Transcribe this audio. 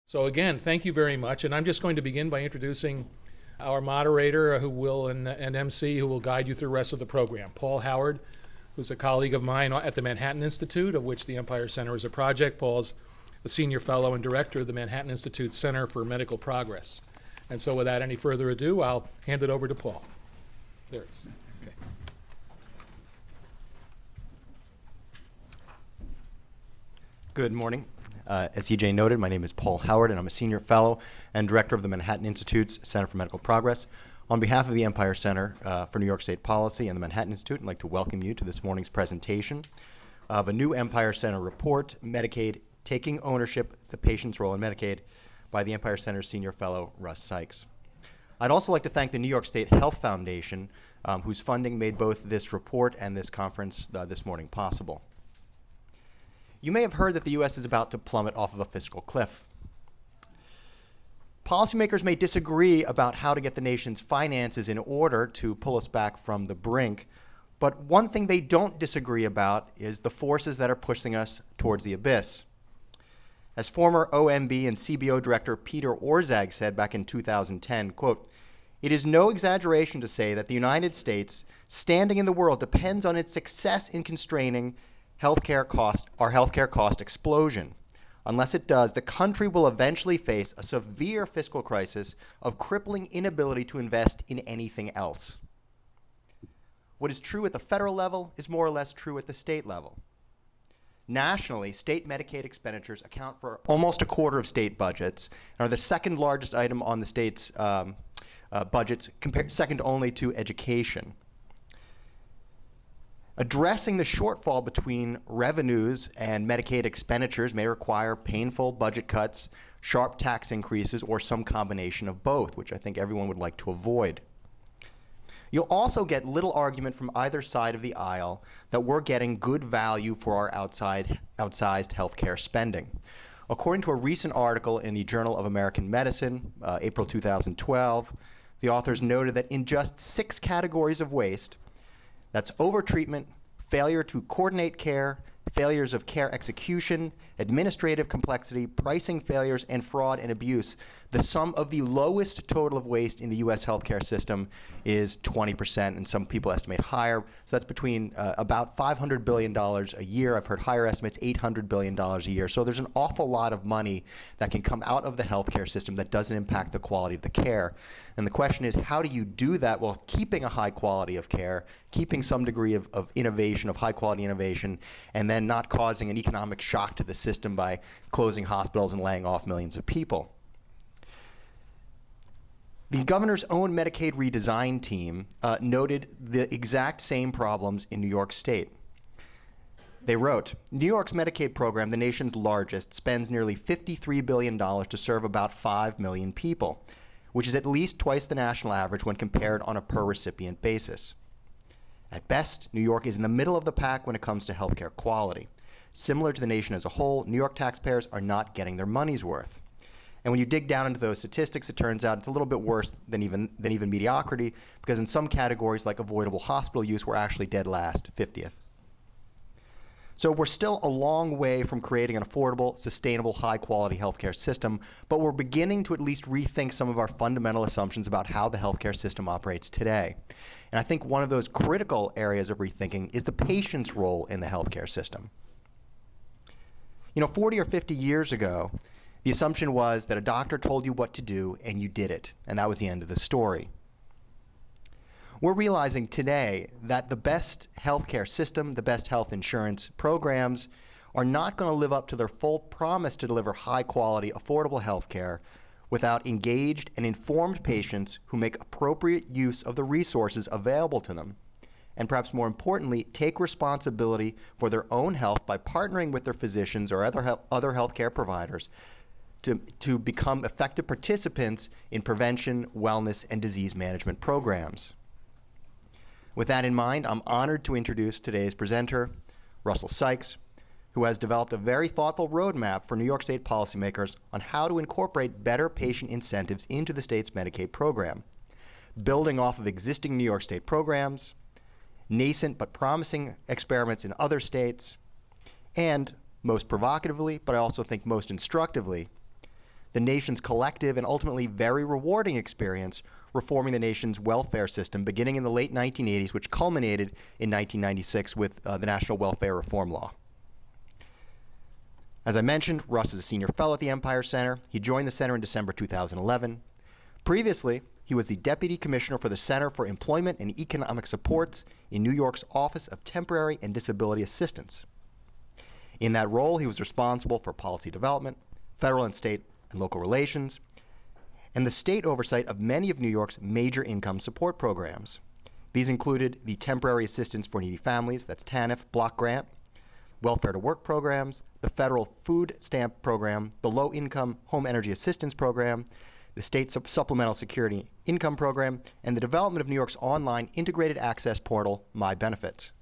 So again, thank you very much. And I'm just going to begin by introducing our moderator who will, and MC who will guide you through the rest of the program. Paul Howard, who's a colleague of mine at the Manhattan Institute, of which the Empire Center is a project. Paul's a senior fellow and director of the Manhattan Institute Center for Medical Progress. And so without any further ado, I'll hand it over to Paul. There it is. Okay. Good morning. As EJ noted, my name is Paul Howard, and I'm a senior fellow and director of the Manhattan Institute's Center for Medical Progress. On behalf of the Empire Center for New York State Policy and the Manhattan Institute, I'd like to welcome you to this morning's presentation of a new Empire Center report, Medicaid, Taking Ownership, the Patient's Role in Medicaid, by the Empire Center's senior fellow, Russ Sykes. I'd also like to thank the New York State Health Foundation, whose funding made both this report and this conference this morning possible. You may have heard that the U.S. is about to plummet off of a fiscal cliff. Policymakers may disagree about how to get the nation's finances in order to pull us back from the brink, but one thing they don't disagree about is the forces that are pushing us towards the abyss. As former OMB and CBO Director Peter Orszag said back in 2010, quote, "It is no exaggeration to say that the United States, standing in the world, depends on its success in constraining our healthcare cost explosion. Unless it does, the country will eventually face a severe fiscal crisis of crippling inability to invest in anything else." What is true at the federal level is more or less true at the state level. Nationally, state Medicaid expenditures account for almost a quarter of state budgets and are the second largest item on the state's budgets, second only to education. Addressing the shortfall between revenues and Medicaid expenditures may require painful budget cuts, sharp tax increases, or some combination of both, which I think everyone would like to avoid. You'll also get little argument from either side of the aisle that we're getting good value for our outsized healthcare spending. According to a recent article in the Journal of American Medicine, April 2012, the authors noted that in just 6 categories of waste, that's overtreatment, failure to coordinate care, failures of care execution, administrative complexity, pricing failures, and fraud and abuse, the sum of the lowest total of waste in the U.S. healthcare system is 20%, and some people estimate higher. So that's between about $500 billion a year. I've heard higher estimates, $800 billion a year. So there's an awful lot of money that can come out of the healthcare system that doesn't impact the quality of the care. And the question is, how do you do that while keeping a high quality of care, keeping some degree of innovation, of high quality innovation, and then not causing an economic shock to the system by closing hospitals and laying off millions of people? The governor's own Medicaid redesign team noted the exact same problems in New York State. They wrote, "New York's Medicaid program, the nation's largest, spends nearly $53 billion to serve about 5 million people, which is at least twice the national average when compared on a per-recipient basis. At best, New York is in the middle of the pack when it comes to healthcare quality. Similar to the nation as a whole, New York taxpayers are not getting their money's worth." And when you dig down into those statistics, it turns out it's a little bit worse than even mediocrity, because in some categories like avoidable hospital use, we're actually dead last, 50th. So we're still a long way from creating an affordable, sustainable, high-quality healthcare system, but we're beginning to at least rethink some of our fundamental assumptions about how the healthcare system operates today. And I think one of those critical areas of rethinking is the patient's role in the healthcare system. 40 or 50 years ago, the assumption was that a doctor told you what to do and you did it, and that was the end of the story. We're realizing today that the best healthcare system, the best health insurance programs are not going to live up to their full promise to deliver high-quality, affordable healthcare without engaged and informed patients who make appropriate use of the resources available to them, and perhaps more importantly, take responsibility for their own health by partnering with their physicians or other healthcare providers to become effective participants in prevention, wellness, and disease management programs. With that in mind, I'm honored to introduce today's presenter, Russell Sykes, who has developed a very thoughtful roadmap for New York State policymakers on how to incorporate better patient incentives into the state's Medicaid program, building off of existing New York State programs, nascent but promising experiments in other states, and most provocatively, but I also think most instructively, the nation's collective and ultimately very rewarding experience reforming the nation's welfare system beginning in the late 1980s, which culminated in 1996 with the National Welfare Reform Law. As I mentioned, Russ is a senior fellow at the Empire Center. He joined the center in December 2011. Previously, he was the Deputy Commissioner for the Center for Employment and Economic Supports in New York's Office of Temporary and Disability Assistance. In that role, he was responsible for policy development, federal and state and local relations, and the state oversight of many of New York's major income support programs. These included the Temporary Assistance for Needy Families, that's TANF block grant, Welfare to Work programs, the Federal Food Stamp Program, the Low Income Home Energy Assistance Program, the State Supplemental Security Income Program, and the development of New York's online integrated access portal, My Benefits.